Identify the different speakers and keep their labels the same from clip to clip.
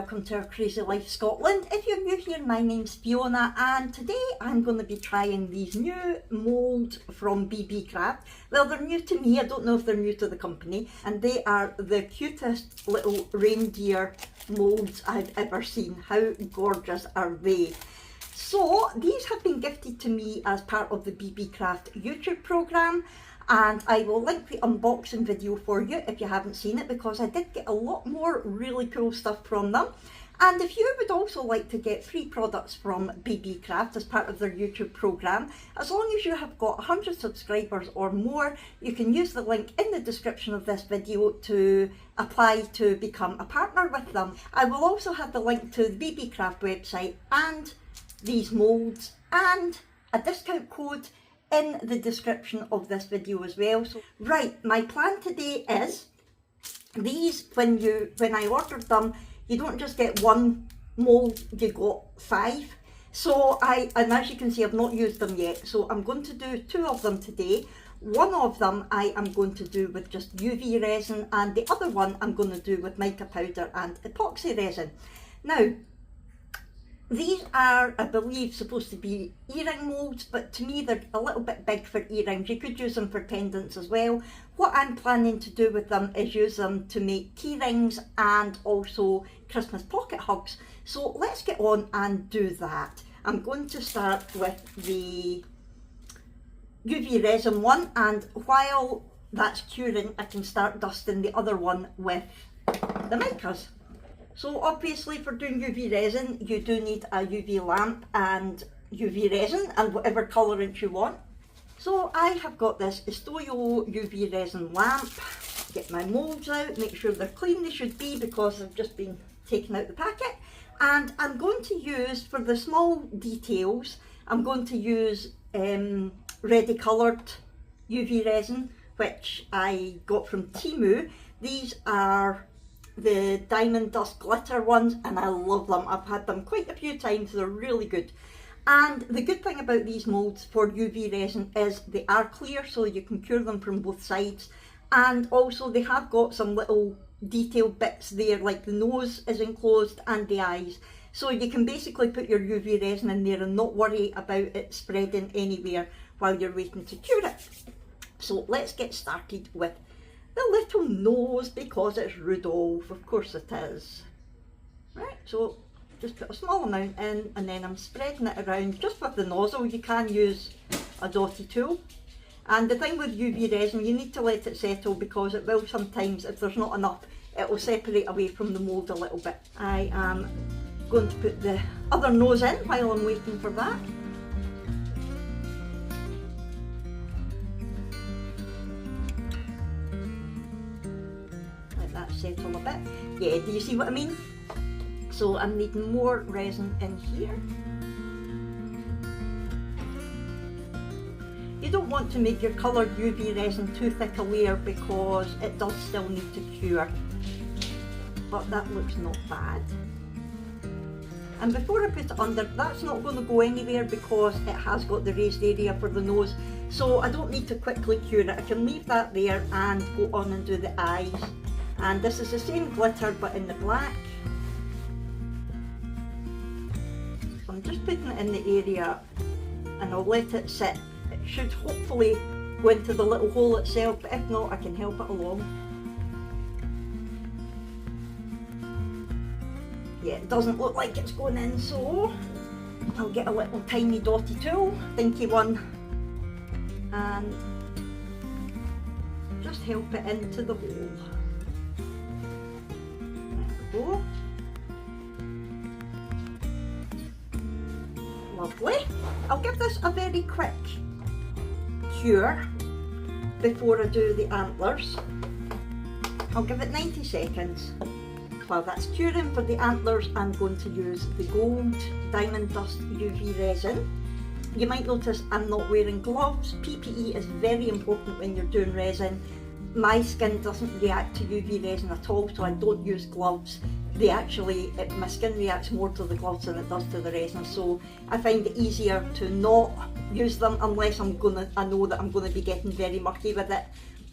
Speaker 1: welcome to our Crazy Life Scotland. If you're new here, my name's Fiona and today I'm going to be trying these new mould from Beebeecraft. Well, they're new to me, I don't know if they're new to the company, and they are the cutest little reindeer moulds I've ever seen. How gorgeous are they? So these have been gifted to me as part of the Beebeecraft YouTube programme, and I will link the unboxing video for you if you haven't seen it, because I did get a lot more really cool stuff from them. And if you would also like to get free products from Beebeecraft as part of their YouTube programme, as long as you have got 100 subscribers or more, you can use the link in the description of this video to apply to become a partner with them. I will also have the link to the Beebeecraft website and these moulds and a discount code in the description of this video as well. So, right, my plan today is these, when I ordered them, you don't just get one mould, you got 5. So and as you can see, I've not used them yet, so I'm going to do 2 of them today. One of them I am going to do with just UV resin, and the other one I'm going to do with mica powder and epoxy resin. Now, these are, I believe, supposed to be earring moulds, but to me they're a little bit big for earrings. You could use them for pendants as well. What I'm planning to do with them is use them to make key rings and also Christmas pocket hugs. So let's get on and do that. I'm going to start with the UV resin one, and while that's curing I can start dusting the other one with the micas. So obviously for doing UV resin you do need a UV lamp and UV resin and whatever colourant you want. So I have got this Estoyo UV resin lamp. Get my moulds out, make sure they're clean, they should be because they've just been taken out the packet. And I'm going to use, for the small details, I'm going to use ready coloured UV resin, which I got from Temu. These are the diamond dust glitter ones and I love them. I've had them quite a few times, they're really good. And the good thing about these moulds for UV resin is they are clear, so you can cure them from both sides, and also they have got some little detailed bits there, like the nose is enclosed and the eyes, so you can basically put your UV resin in there and not worry about it spreading anywhere while you're waiting to cure it. So let's get started with the little nose, because it's Rudolph, of course it is. Right, so just put a small amount in and then I'm spreading it around just with the nozzle. You can use a dotty tool. And the thing with UV resin, you need to let it settle, because it will sometimes, if there's not enough, it will separate away from the mould a little bit. I am going to put the other nose in while I'm waiting for that. Settle a bit. Yeah, do you see what I mean? So I'm needing more resin in here. You don't want to make your coloured UV resin too thick a layer because it does still need to cure, but that looks not bad. And before I put it under, that's not going to go anywhere because it has got the raised area for the nose, so I don't need to quickly cure it. I can leave that there and go on and do the eyes. And this is the same glitter but in the black. So I'm just putting it in the area and I'll let it sit. It should hopefully go into the little hole itself, but if not I can help it along. Yeah, it doesn't look like it's going in, so I'll get a little tiny dotty tool, dinky one, and just help it into the hole. Go. Lovely. I'll give this a very quick cure before I do the antlers. I'll give it 90 seconds. While that's curing for the antlers, I'm going to use the gold diamond dust UV resin. You might notice I'm not wearing gloves. PPE is very important when you're doing resin. My skin doesn't react to UV resin at all, so I don't use gloves. My skin reacts more to the gloves than it does to the resin, so I find it easier to not use them unless I know that I'm going to be getting very mucky with it.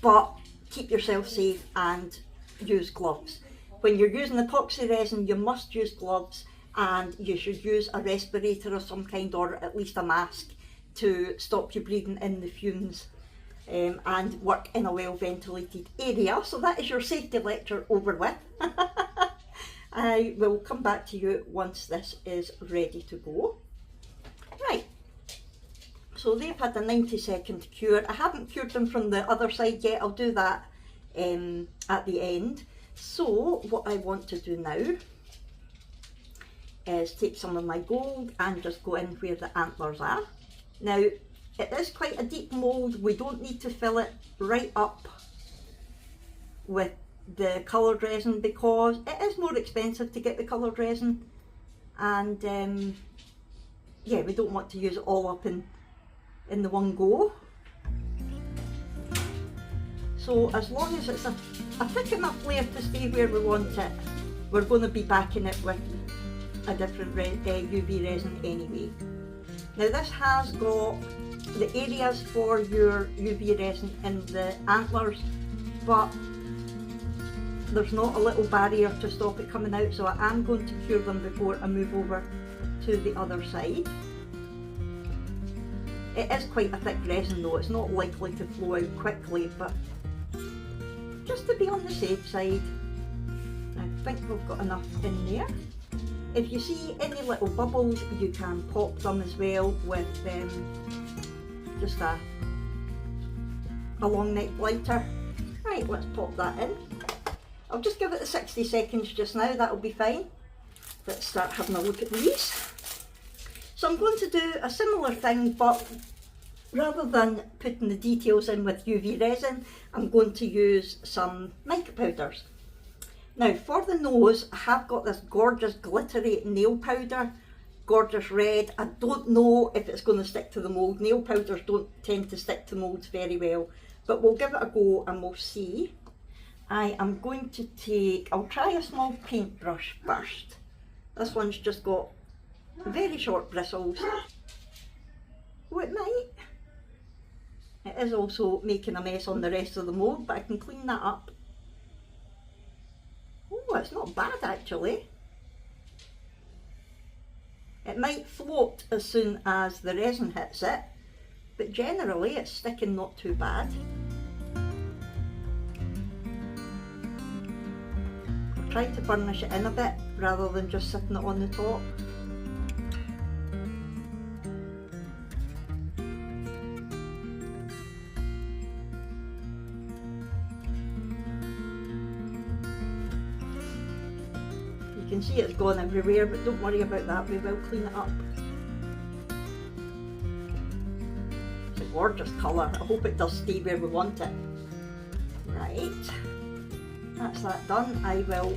Speaker 1: But keep yourself safe and use gloves. when you're using epoxy resin, you must use gloves, and you should use a respirator of some kind, or at least a mask, to stop you breathing in the fumes, and work in a well ventilated area. So that is your safety lecture over with. I will come back to you once this is ready to go. Right, so they've had a 90-second cure. I haven't cured them from the other side yet. I'll do that at the end. So what I want to do now is take some of my gold and just go in where the antlers are. Now, it is quite a deep mould. We don't need to fill it right up with the coloured resin because it is more expensive to get the coloured resin, and yeah, we don't want to use it all up in the one go. So as long as it's a thick enough layer to stay where we want it, we're going to be backing it with a different UV resin anyway. Now this has got the areas for your UV resin in the antlers, but there's not a little barrier to stop it coming out, so I am going to cure them before I move over to the other side. It is quite a thick resin though, it's not likely to flow out quickly, but just to be on the safe side, I think we've got enough in there. If you see any little bubbles, you can pop them as well with just a long neck lighter. Right, let's pop that in. I'll just give it the 60 seconds just now, that'll be fine. Let's start having a look at these. So I'm going to do a similar thing, but rather than putting the details in with UV resin, I'm going to use some mica powders. Now for the nose, I have got this gorgeous glittery nail powder, gorgeous red. I don't know if it's going to stick to the mould. Nail powders don't tend to stick to moulds very well, but we'll give it a go and we'll see. I am going to take, I'll try a small paintbrush first. This one's just got very short bristles. Oh, it might. It is also making a mess on the rest of the mould, but I can clean that up. Oh, it's not bad actually. It might float as soon as the resin hits it, but generally it's sticking not too bad. Try to burnish it in a bit rather than just sitting it on the top. You can see it's gone everywhere, but don't worry about that, we will clean it up. It's a gorgeous colour. I hope it does stay where we want it. Right. That's that done. I will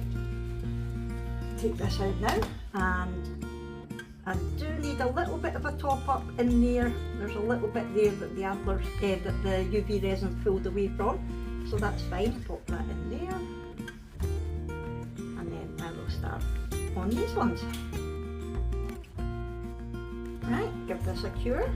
Speaker 1: take this out now, and I do need a little bit of a top up in there. There's a little bit there that the antlers, that the UV resin pulled away from, so that's fine. Pop that in there, and then I will start on these ones. Right, give this a cure.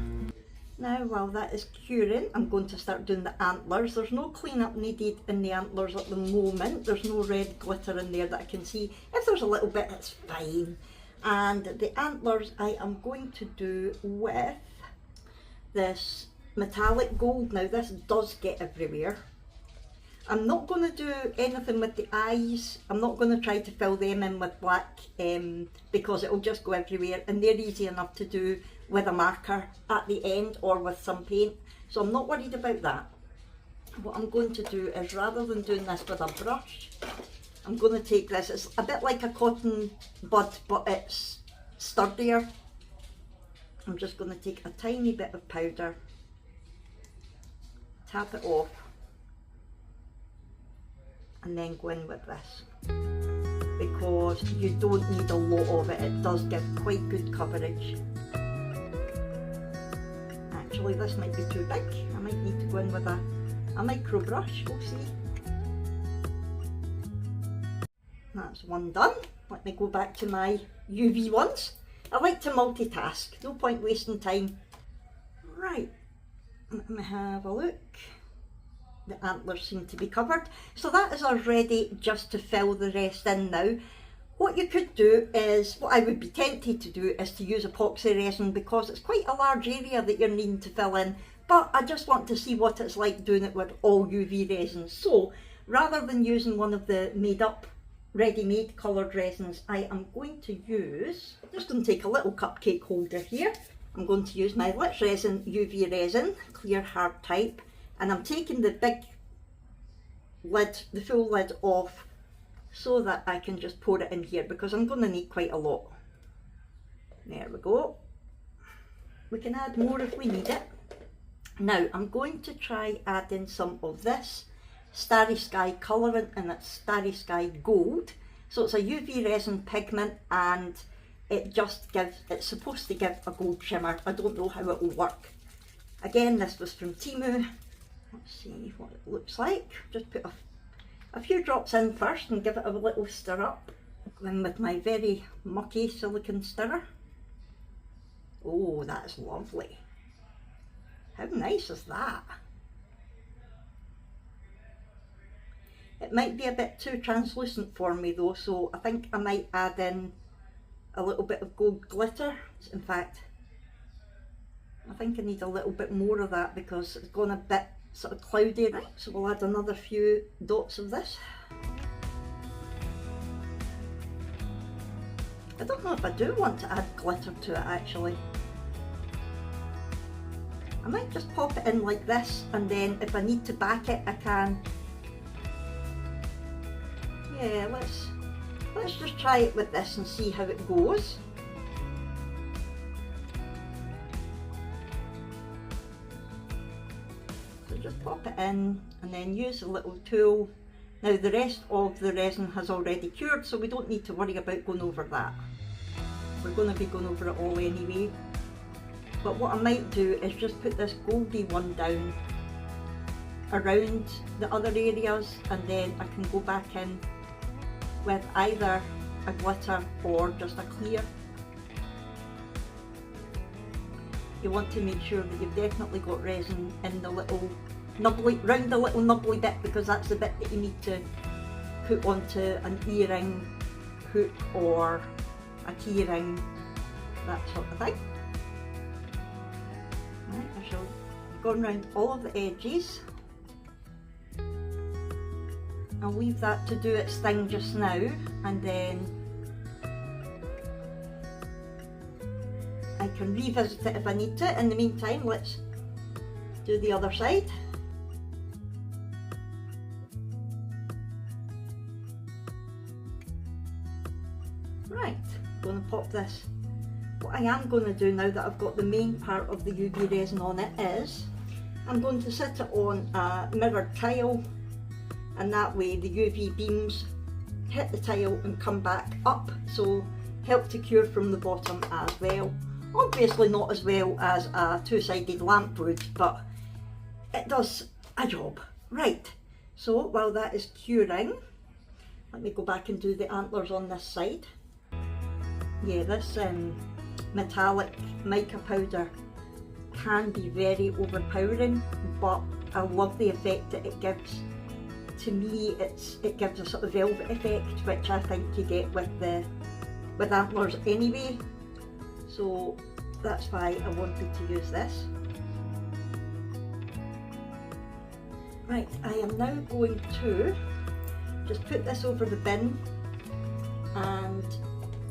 Speaker 1: Now while that is curing, I'm going to start doing the antlers. There's no clean-up needed in the antlers at the moment. There's no red glitter in there that I can see. If there's a little bit, it's fine. And the antlers I am going to do with this metallic gold. Now this does get everywhere. I'm not going to do anything with the eyes. I'm not going to try to fill them in with black because it will just go everywhere, and they're easy enough to do with a marker at the end or with some paint, so I'm not worried about that. What I'm going to do is, rather than doing this with a brush, I'm going to take this. It's a bit like a cotton bud, but it's sturdier. I'm just going to take a tiny bit of powder, tap it off, and then go in with this, because you don't need a lot of it. It does give quite good coverage. Actually, this might be too big. I might need to go in with a micro brush. We'll see. That's one done. Let me go back to my UV ones. I like to multitask. No point wasting time. Right. Let me have a look. the antlers seem to be covered. So that is all ready just to fill the rest in now. What you could do is, what I would be tempted to do is to use epoxy resin, because it's quite a large area that you're needing to fill in, but I just want to see what it's like doing it with all UV resins. So rather than using one of the made up ready-made coloured resins, I am going to use, I'm just going to take a little cupcake holder here. I'm going to use my Lit Resin UV resin, clear hard type, and I'm taking the big lid, the full lid off, so that I can just pour it in here, because I'm going to need quite a lot. There we go. We can add more if we need it. Now I'm going to try adding some of this Starry Sky colouring, and it's Starry Sky Gold. So it's a UV resin pigment, and it just gives, it's supposed to give a gold shimmer. I don't know how it will work. Again, this was from Temu. Let's see what it looks like. Just put a few drops in first and give it a little stir up. Go in with my very mucky silicone stirrer. Oh, that's lovely. How nice is that? It might be a bit too translucent for me though, so I think I might add in a little bit of gold glitter. In fact, I think I need a little bit more of that because it's gone a bit sort of cloudy. Right, so we'll add another few dots of this. I don't know if I do want to add glitter to it actually. I might just pop it in like this, and then if I need to back it I can. Yeah, let's just try it with this and see how it goes. So just pop it in and then use a little tool. Now the rest of the resin has already cured, so we don't need to worry about going over that. We're going to be going over it all anyway. But what I might do is just put this goldy one down around the other areas, and then I can go back in with either a glitter or just a clear. You want to make sure that you've definitely got resin in the little nubbly, round the little nubbly bit, because that's the bit that you need to put onto an earring hook or a key ring, that sort of thing. Right, I shall go around all of the edges. I'll leave that to do its thing just now, and then I can revisit it if I need to. In the meantime, let's do the other side. Right, I'm going to pop this. What I am going to do now that I've got the main part of the UV resin on it is I'm going to sit it on a mirrored tile, and that way the UV beams hit the tile and come back up, so help to cure from the bottom as well. Obviously not as well as a two-sided lamp would, but it does a job. Right, so while that is curing, let me go back and do the antlers on this side. Yeah, this metallic mica powder can be very overpowering, but I love the effect that it gives. To me, it gives a sort of velvet effect, which I think you get with antlers anyway. So that's why I wanted to use this. Right, I am now going to just put this over the bin and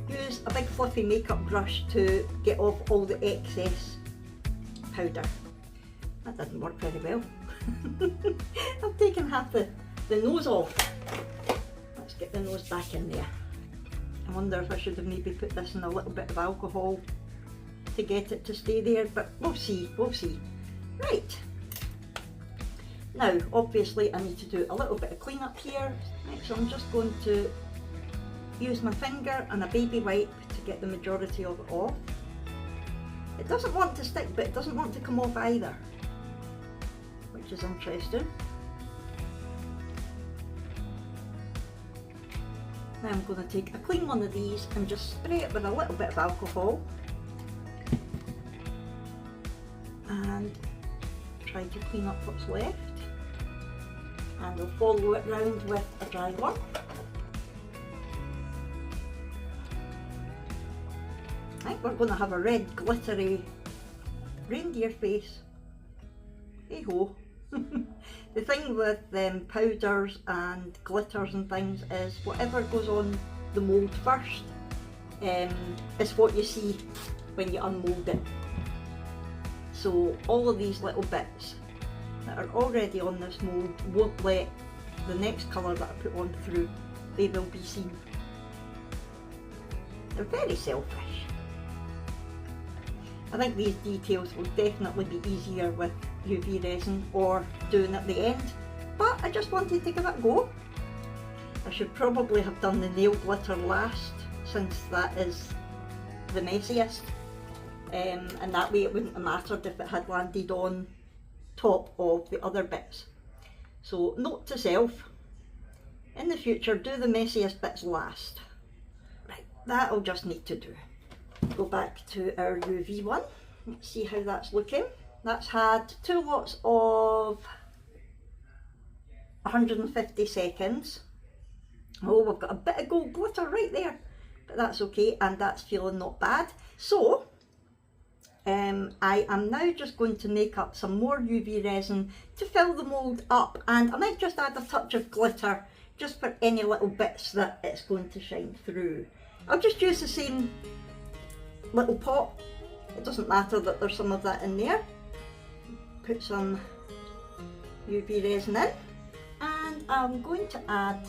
Speaker 1: use a big fluffy makeup brush to get off all the excess powder. That didn't work very well. I've taken half the nose off. Let's get the nose back in there. I wonder if I should have maybe put this in a little bit of alcohol to get it to stay there, but we'll see, we'll see. Right, now obviously I need to do a little bit of cleanup here. Right, so I'm just going to use my finger and a baby wipe to get the majority of it off. It doesn't want to stick, but it doesn't want to come off either, which is interesting. Now I'm going to take a clean one of these and just spray it with a little bit of alcohol and try to clean up what's left. and I'll follow it round with a dry one. I think we're going to have a red glittery reindeer face. Hey ho. The thing with powders and glitters and things is whatever goes on the mould first is what you see when you unmould it. So all of these little bits that are already on this mould won't let the next colour that I put on through. They will be seen. They're very selfish. I think these details will definitely be easier with UV resin or doing at the end, but I just wanted to give it a go. I should probably have done the nail glitter last, since that is the messiest, and that way it wouldn't have mattered if it had landed on top of the other bits. So note to self, in the future do the messiest bits last. Right, that'll just need to do. Go back to our UV one, let's see how that's looking. That's had 2 lots of 150 seconds. Oh, we've got a bit of gold glitter right there, but that's okay, and that's feeling not bad. So I am now just going to make up some more UV resin to fill the mould up, and I might just add a touch of glitter just for any little bits that it's going to shine through. I'll just use the same little pot, it doesn't matter that there's some of that in there. Put some UV resin in, and I'm going to add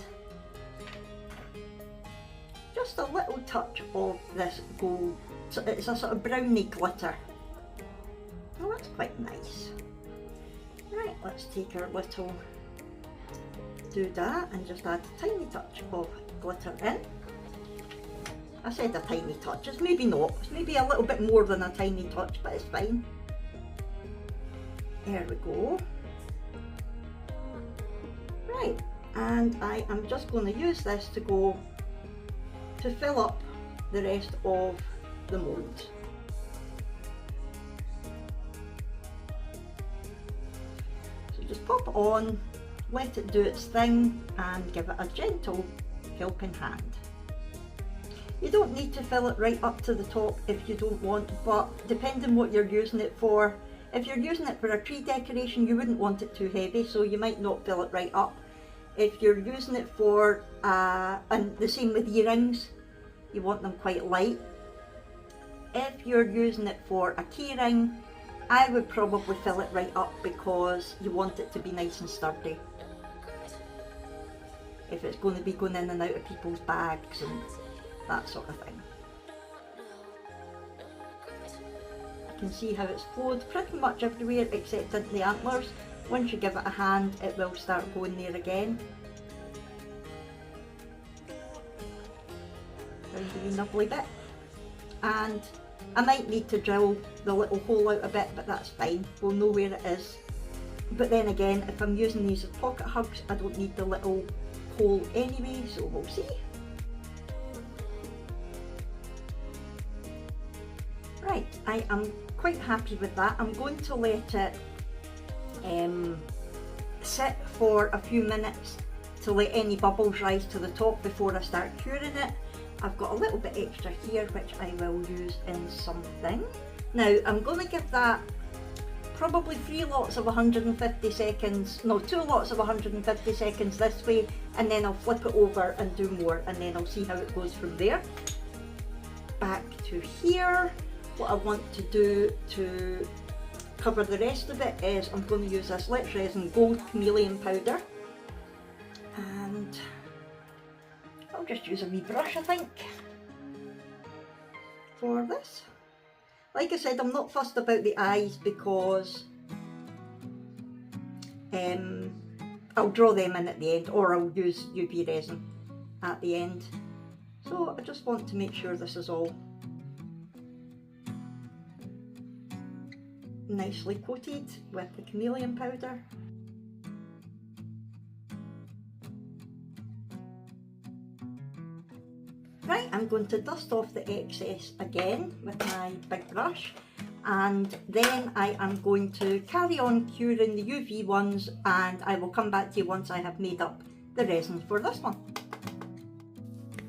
Speaker 1: just a little touch of this gold. So it's a sort of brownie glitter. Oh, that's quite nice. Right, let's take our little doodah and just add a tiny touch of glitter in. I said a tiny touch, it's maybe not, it's maybe a little bit more than a tiny touch, but it's fine. There we go. Right, and I am just going to use this to go to fill up the rest of the mould. So just pop it on, let it do its thing, and give it a gentle helping hand. You don't need to fill it right up to the top if you don't want, but depending what you're using it for, if you're using it for a tree decoration, you wouldn't want it too heavy, so you might not fill it right up. If you're using it for, and the same with earrings, you want them quite light. If you're using it for a key ring, I would probably fill it right up because you want it to be nice and sturdy. If it's going to be going in and out of people's bags and that sort of thing. You can see how it's flowed pretty much everywhere except into the antlers. Once you give it a hand, it will start going there again. Found a wee nubbly bit. And I might need to drill the little hole out a bit, but that's fine. We'll know where it is. But then again, if I'm using these as pocket hugs, I don't need the little hole anyway, so we'll see. Right, I am quite happy with that. I'm going to let it sit for a few minutes to let any bubbles rise to the top before I start curing it. I've got a little bit extra here which I will use in something. Now I'm going to give that probably 3 lots of 150 seconds, no 2 lots of 150 seconds this way, and then I'll flip it over and do more, and then I'll see how it goes from there. Back to here. What I want to do to cover the rest of it is I'm going to use this Let's Resin Gold Chameleon Powder, and I'll just use a wee brush I think for this. Like I said, I'm not fussed about the eyes because I'll draw them in at the end, or I'll use UV resin at the end. So I just want to make sure this is all nicely coated with the chameleon powder. Right, I'm going to dust off the excess again with my big brush, and then I am going to carry on curing the UV ones, and I will come back to you once I have made up the resin for this one.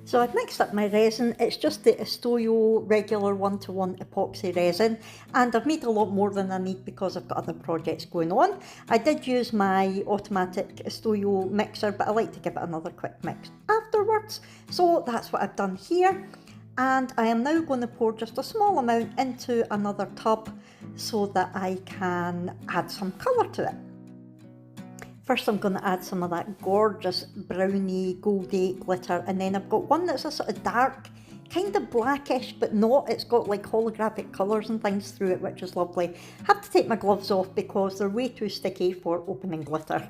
Speaker 1: So I've mixed up my resin. It's just the Estoyo regular 1:1 epoxy resin, and I've made a lot more than I need because I've got other projects going on. I did use my automatic Estoyo mixer, but I like to give it another quick mix afterwards. So that's what I've done here, and I am now going to pour just a small amount into another tub so that I can add some colour to it. First I'm going to add some of that gorgeous browny goldy glitter, and then I've got one that's a sort of dark, kind of blackish but not, it's got like holographic colours and things through it, which is lovely. I have to take my gloves off because they're way too sticky for opening glitter.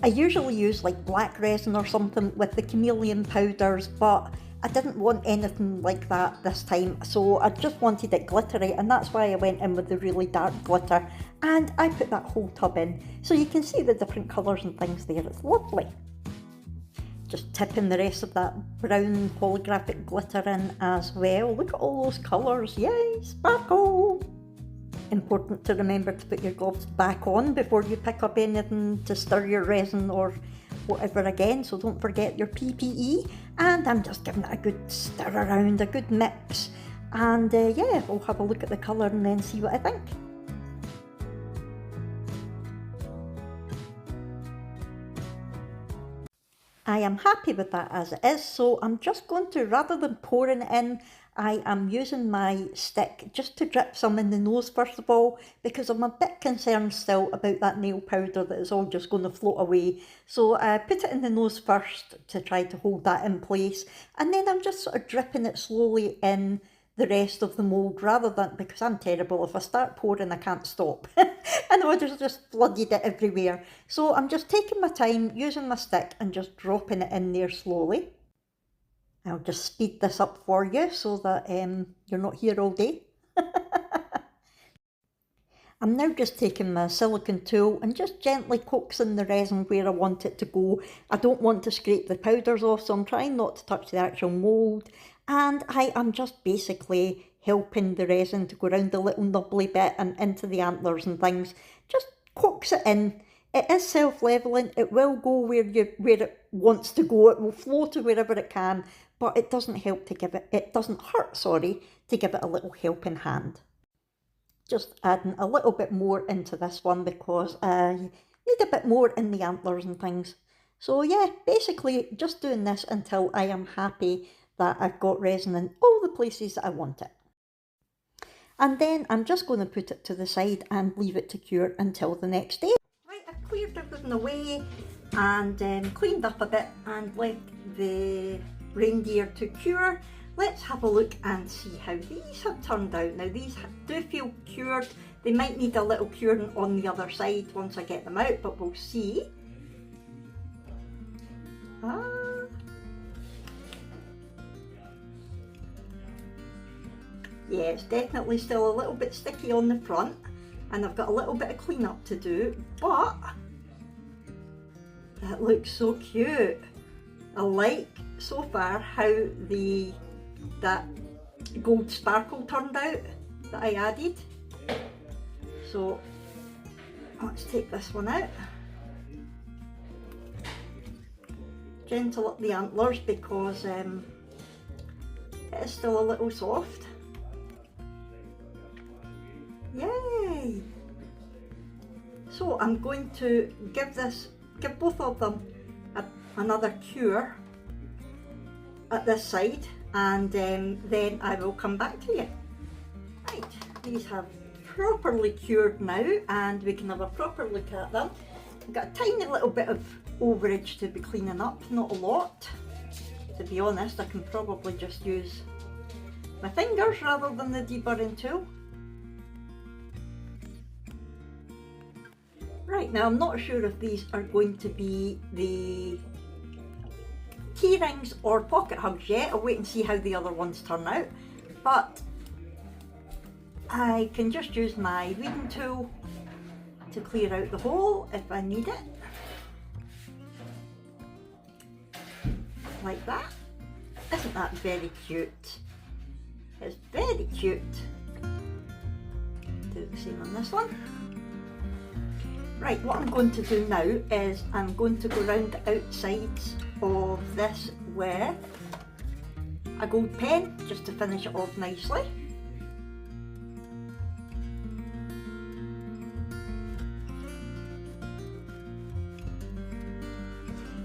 Speaker 1: I usually use like black resin or something with the chameleon powders, but I didn't want anything like that this time, so I just wanted it glittery, and that's why I went in with the really dark glitter, and I put that whole tub in so you can see the different colours and things there. It's lovely. Just tipping the rest of that brown holographic glitter in as well. Look at all those colours, yay, sparkle! Important to remember to put your gloves back on before you pick up anything to stir your resin or whatever again, so don't forget your PPE. And I'm just giving it a good stir around, a good mix, and yeah, we'll have a look at the colour and then see what I think. I am happy with that as it is, so I'm just going to, rather than pouring it in, I am using my stick just to drip some in the nose first of all, because I'm a bit concerned still about that nail powder that is all just going to float away. So I put it in the nose first to try to hold that in place, and then I'm just sort of dripping it slowly in the rest of the mould, rather than, because I'm terrible, if I start pouring I can't stop. And I would have just flooded it everywhere. So I'm just taking my time, using my stick and just dropping it in there slowly. I'll just speed this up for you so that you're not here all day. I'm now just taking my silicone tool and just gently coaxing the resin where I want it to go. I don't want to scrape the powders off, so I'm trying not to touch the actual mould. And I am just basically helping the resin to go around the little nubbly bit and into the antlers and things. Just coax it in. It is self-leveling. It will go where it wants to go. It will flow to wherever it can, but it doesn't help to give it, it doesn't hurt, sorry, to give it a little helping hand. Just adding a little bit more into this one because I need a bit more in the antlers and things. So yeah, basically just doing this until I am happy that I've got resin in all the places that I want it. And then I'm just going to put it to the side and leave it to cure until the next day. Right, I've cleared everything away and cleaned up a bit and left the reindeer to cure. Let's have a look and see how these have turned out. Now these do feel cured. They might need a little curing on the other side once I get them out, but we'll see. Yeah, it's definitely still a little bit sticky on the front, and I've got a little bit of cleanup to do, but that looks so cute. I like so far how that gold sparkle turned out that I added. So let's take this one out. Gentle up the antlers because it is still a little soft. Yay! So I'm going to give both of them another cure at this side, and then I will come back to you. Right, these have properly cured now and we can have a proper look at them. I've got a tiny little bit of overage to be cleaning up, not a lot. To be honest, I can probably just use my fingers rather than the deburring tool. Right, now I'm not sure if these are going to be the Keyrings or pocket hugs yet. I'll wait and see how the other ones turn out, but I can just use my weeding tool to clear out the hole if I need it, like that. Isn't that very cute? It's very cute. Do the same on this one. Right, what I'm going to do now is I'm going to go round the outsides of this with a gold pen just to finish it off nicely.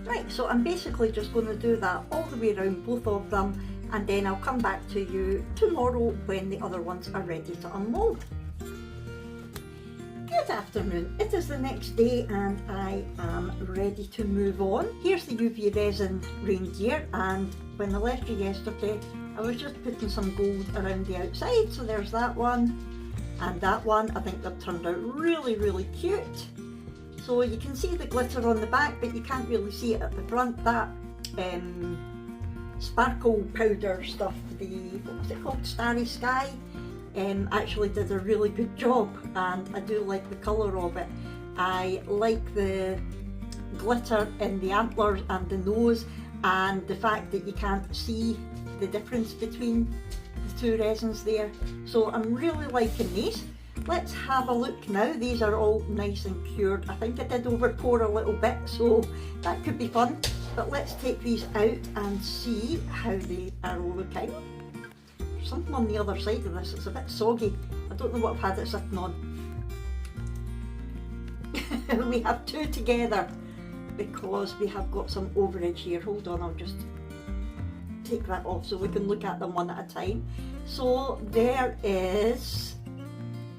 Speaker 1: Right, so I'm basically just going to do that all the way around both of them, and then I'll come back to you tomorrow when the other ones are ready to unmold. Good afternoon, it is the next day and I am ready to move on. Here's the UV resin reindeer, and when I left you yesterday I was just putting some gold around the outside, so there's that one and that one. I think they've turned out really cute. So you can see the glitter on the back, but you can't really see it at the front. That sparkle powder stuff, what was it called, Starry Sky, actually did a really good job, and I do like the colour of it. I like the glitter in the antlers and the nose, and the fact that you can't see the difference between the two resins there. So I'm really liking these. Let's have a look now. These are all nice and cured. I think I did over pour a little bit, so that could be fun. But let's take these out and see how they are looking. There's something on the other side of this, it's a bit soggy. I don't know what I've had it sitting on. We have two together because we have got some overage here. Hold on, I'll just take that off so we can look at them one at a time. So there is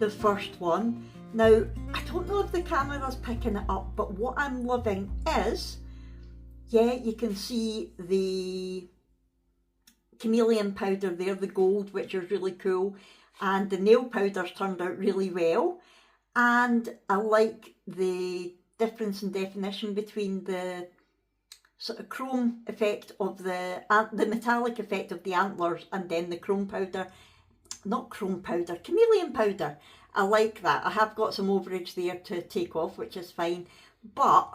Speaker 1: the first one. Now, I don't know if the camera's picking it up, but what I'm loving is, yeah, you can see the chameleon powder there, the gold, which is really cool, and the nail powders turned out really well, and I like the difference in definition between the sort of chrome effect of the metallic effect of the antlers and then the chrome powder. Not chrome powder, chameleon powder. I like that. I have got some overage there to take off, which is fine. But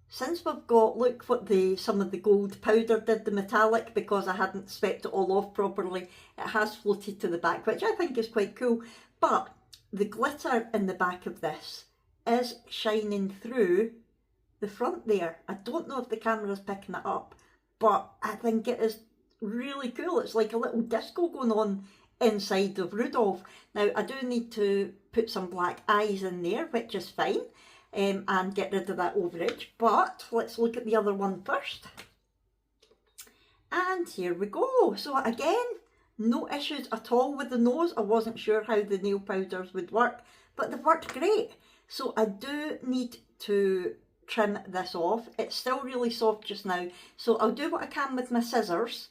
Speaker 1: since we've got, look what some of the gold powder did, the metallic, because I hadn't swept it all off properly, it has floated to the back, which I think is quite cool. But the glitter in the back of this is shining through the front there. I don't know if the camera's picking it up, but I think it is really cool. It's like a little disco going on inside of Rudolph. Now I do need to put some black eyes in there, which is fine, and get rid of that overage, but let's look at the other one first. And here we go. So again, no issues at all with the nose. I wasn't sure how the nail powders would work, but they've worked great. So I do need to trim this off. It's still really soft just now, so I'll do what I can with my scissors.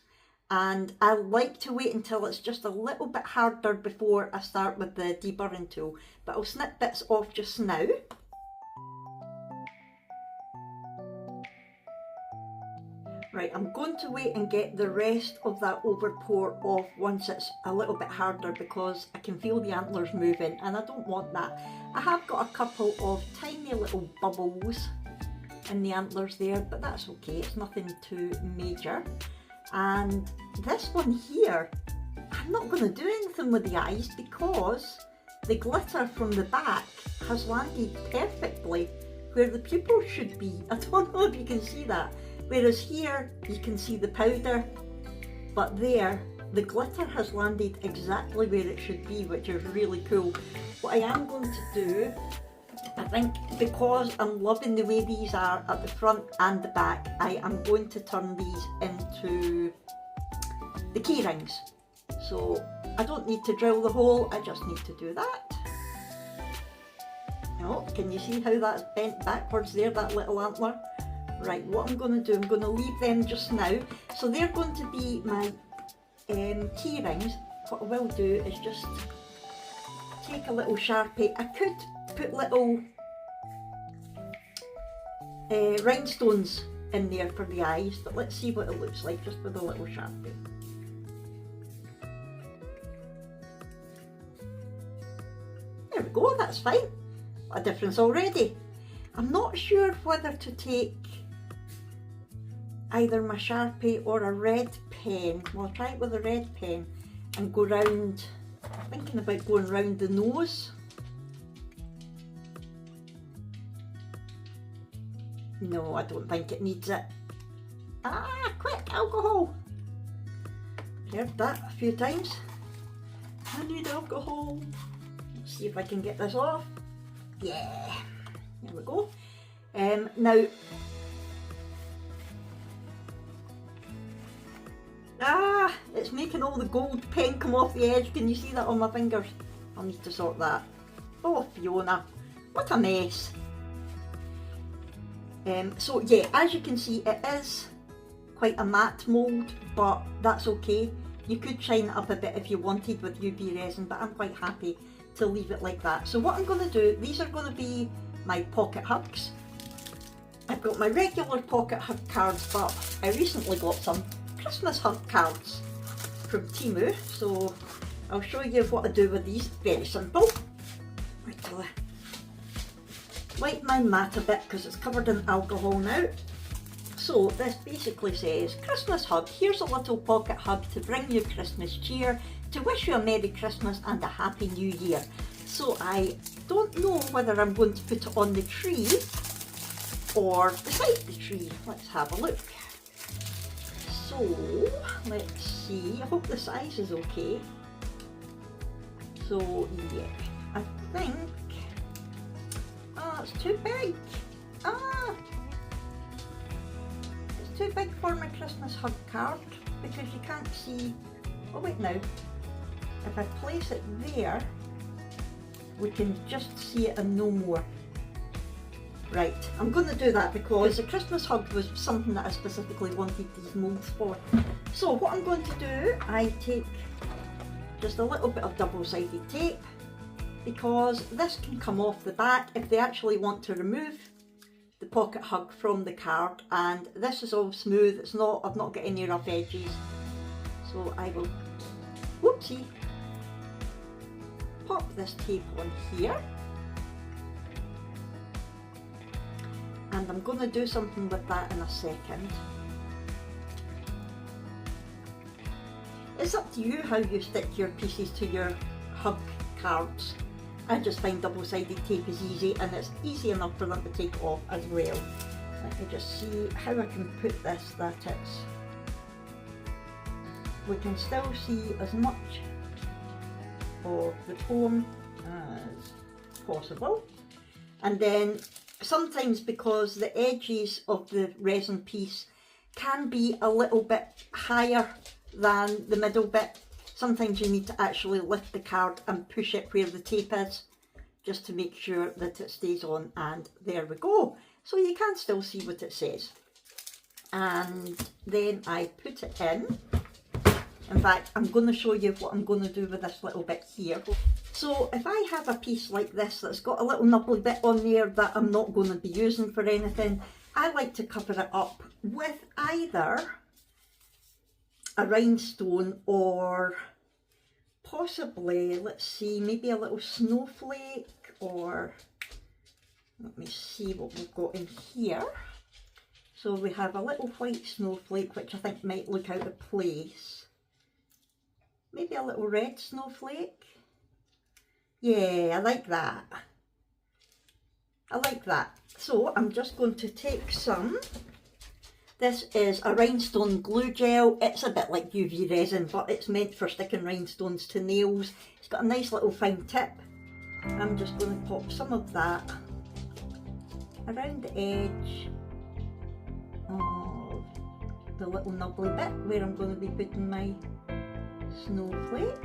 Speaker 1: And I like to wait until it's just a little bit harder before I start with the deburring tool. But I'll snip bits off just now. Right, I'm going to wait and get the rest of that overpour off once it's a little bit harder, because I can feel the antlers moving and I don't want that. I have got a couple of tiny little bubbles in the antlers there, but that's okay, it's nothing too major. And this one here, I'm not going to do anything with the eyes because the glitter from the back has landed perfectly where the pupils should be. I don't know if you can see that. Whereas here you can see the powder, but there the glitter has landed exactly where it should be, which is really cool. What I am going to do, I think because I'm loving the way these are at the front and the back, I am going to turn these into the key rings. So I don't need to drill the hole, I just need to do that. Oh, can you see how that's bent backwards there, that little antler? Right, what I'm going to do, I'm going to leave them just now. So they're going to be my key rings. What I will do is just take a little Sharpie. I could put little rhinestones in there for the eyes, but let's see what it looks like just with a little Sharpie. There we go, that's fine. A difference already. I'm not sure whether to take either my Sharpie or a red pen. Well, I'll try it with a red pen and go round, thinking about going round the nose. No, I don't think it needs it. Ah, quick, alcohol. Heard that a few times. I need alcohol. Let's see if I can get this off. Yeah, there we go. Now, it's making all the gold paint come off the edge. Can you see that on my fingers? I'll need to sort that. Oh, Fiona, what a mess. So yeah, as you can see, it is quite a matte mould, but that's okay. You could shine it up a bit if you wanted with UV resin, but I'm quite happy to leave it like that. So what I'm going to do, these are going to be my pocket hugs. I've got my regular pocket hug cards, but I recently got some Christmas hug cards from Temu, so I'll show you what I do with these. Very simple. Wait till I wipe my mat a bit because it's covered in alcohol now. So this basically says, Christmas hug, here's a little pocket hug to bring you Christmas cheer, to wish you a Merry Christmas and a Happy New Year. So I don't know whether I'm going to put it on the tree or beside the tree. Let's have a look. So let's see, I hope the size is okay. So yeah, I think, it's too big. It's too big for my Christmas hug card because you can't see. Oh wait, now if I place it there, we can just see it and no more. Right, I'm going to do that because the Christmas hug was something that I specifically wanted these moulds for. So what I'm going to do, I take just a little bit of double-sided tape, because this can come off the back if they actually want to remove the pocket hug from the card, and this is all smooth, it's not, I've not got any rough edges. So I will, whoopsie, pop this tape on here. And I'm going to do something with that in a second. It's up to you how you stick your pieces to your hug cards. I just find double-sided tape is easy, and it's easy enough for them to take off as well. Let me just see how I can put this that it's, we can still see as much of the foam as possible. And then sometimes, because the edges of the resin piece can be a little bit higher than the middle bit, sometimes you need to actually lift the card and push it where the tape is, just to make sure that it stays on, and there we go. So you can still see what it says. And then I put it in. In fact, I'm going to show you what I'm going to do with this little bit here. So if I have a piece like this that's got a little nubbly bit on there that I'm not going to be using for anything, I like to cover it up with either a rhinestone or possibly, let's see, maybe a little snowflake, or let me see what we've got in here. So we have a little white snowflake, which I think might look out of place. Maybe a little red snowflake. Yeah, I like that. I like that. So I'm just going to take some. This is a rhinestone glue gel. It's a bit like UV resin, but it's meant for sticking rhinestones to nails. It's got a nice little fine tip. I'm just going to pop some of that around the edge of the little nubbly bit where I'm going to be putting my snowflake.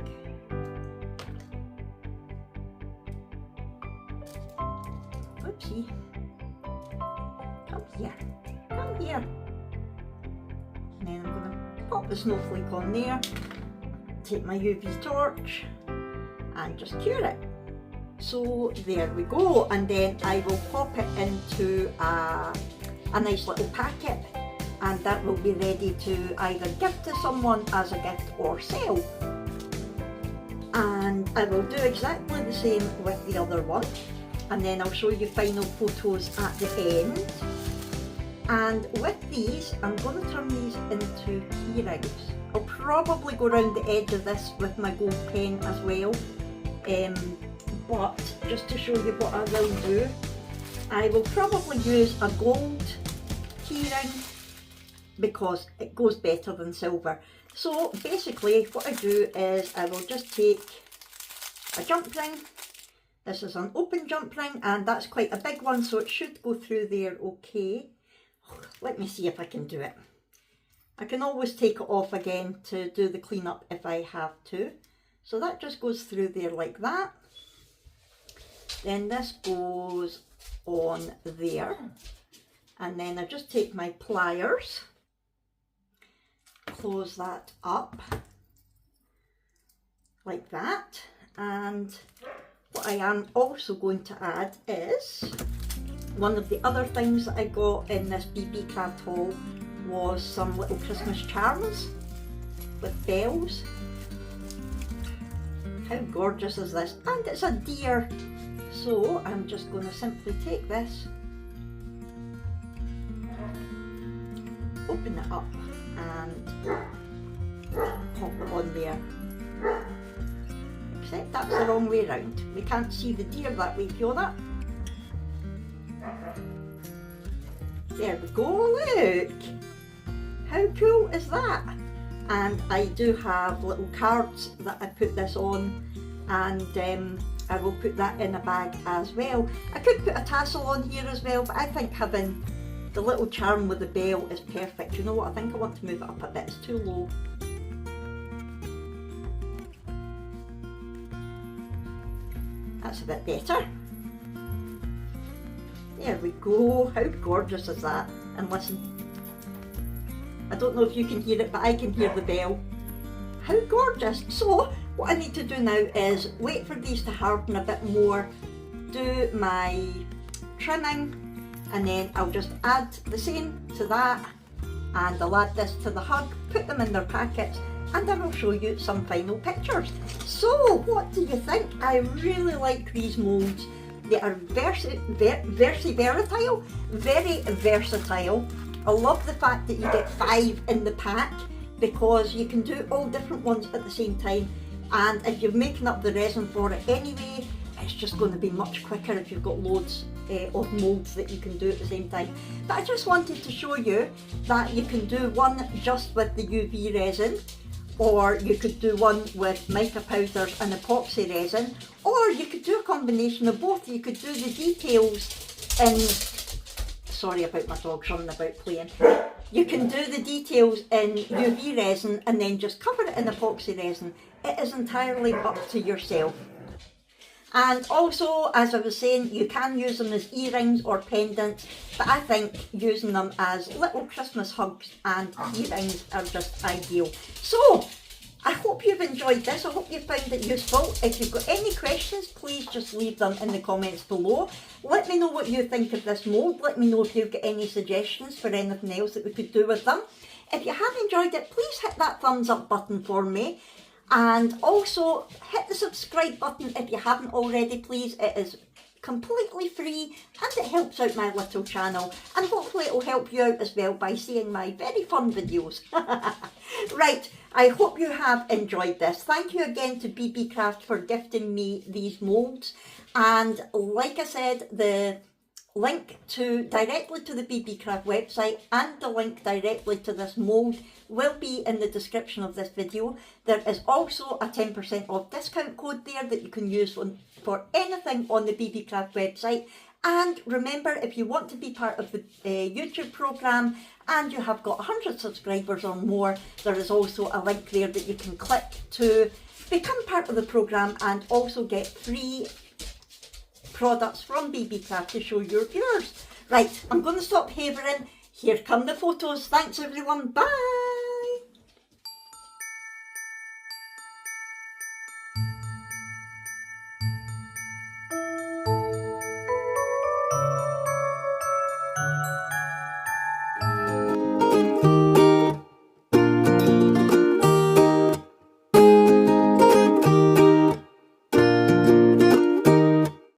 Speaker 1: Oopsie. Come here. Come here. And then I'm going to pop the snowflake on there, take my UV torch and just cure it. So there we go, and then I will pop it into a nice little packet, and that will be ready to either give to someone as a gift or sell. And I will do exactly the same with the other one, and then I'll show you final photos at the end. And with these, I'm going to turn these into Keyrings. I'll probably go around the edge of this with my gold pen as well, but just to show you what I will do, I will probably use a gold keyring because it goes better than silver. So basically what I do is I will just take a jump ring. This is an open jump ring and that's quite a big one, so it should go through there okay. Let me see if I can do it. I can always take it off again to do the cleanup if I have to. So that just goes through there like that. Then this goes on there. And then I just take my pliers, close that up like that. And what I am also going to add is one of the other things that I got in this Beebeecraft haul was some little Christmas charms with bells. How gorgeous is this? And it's a deer. So I'm just going to simply take this, open it up and pop it on there. Except that's the wrong way round. We can't see the deer that way, Fiona. There we go, look! How cool is that? And I do have little cards that I put this on, and I will put that in a bag as well. I could put a tassel on here as well, but I think having the little charm with the bell is perfect. You know what, I think I want to move it up a bit, it's too low. That's a bit better. There we go, how gorgeous is that? And listen, I don't know if you can hear it, but I can hear the bell. How gorgeous! So what I need to do now is wait for these to harden a bit more, do my trimming, and then I'll just add the same to that, and I'll add this to the hug, put them in their packets, and I will show you some final pictures. So what do you think? I really like these moulds. They are very versatile. I love the fact that you get 5 in the pack because you can do all different ones at the same time, and if you're making up the resin for it anyway, it's just going to be much quicker if you've got loads of moulds that you can do at the same time. But I just wanted to show you that you can do one just with the UV resin, or you could do one with mica powders and epoxy resin, or you could do a combination of both. You could do the details in, sorry about my dogs running about playing. You can do the details in UV resin and then just cover it in epoxy resin. It is entirely up to yourself. And also, as I was saying, you can use them as earrings or pendants, but I think using them as little Christmas hugs and earrings are just ideal. So, I hope you've enjoyed this. I hope you found it useful. If you've got any questions, please just leave them in the comments below. Let me know what you think of this mould. Let me know if you've got any suggestions for anything else that we could do with them. If you have enjoyed it, please hit that thumbs up button for me. And also hit the subscribe button if you haven't already, please. It is completely free and it helps out my little channel, and hopefully it will help you out as well by seeing my very fun videos. Right, I hope you have enjoyed this. Thank you again to Beebeecraft for gifting me these moulds, and like I said, the link directly to the Beebeecraft website and the link directly to this mould will be in the description of this video. There is also a 10% off discount code there that you can use for anything on the Beebeecraft website. And remember, if you want to be part of the YouTube programme and you have got 100 subscribers or more, there is also a link there that you can click to become part of the programme and also get free products from Beebeecraft to show your viewers. Right, I'm going to stop havering. Here come the photos. Thanks everyone. Bye.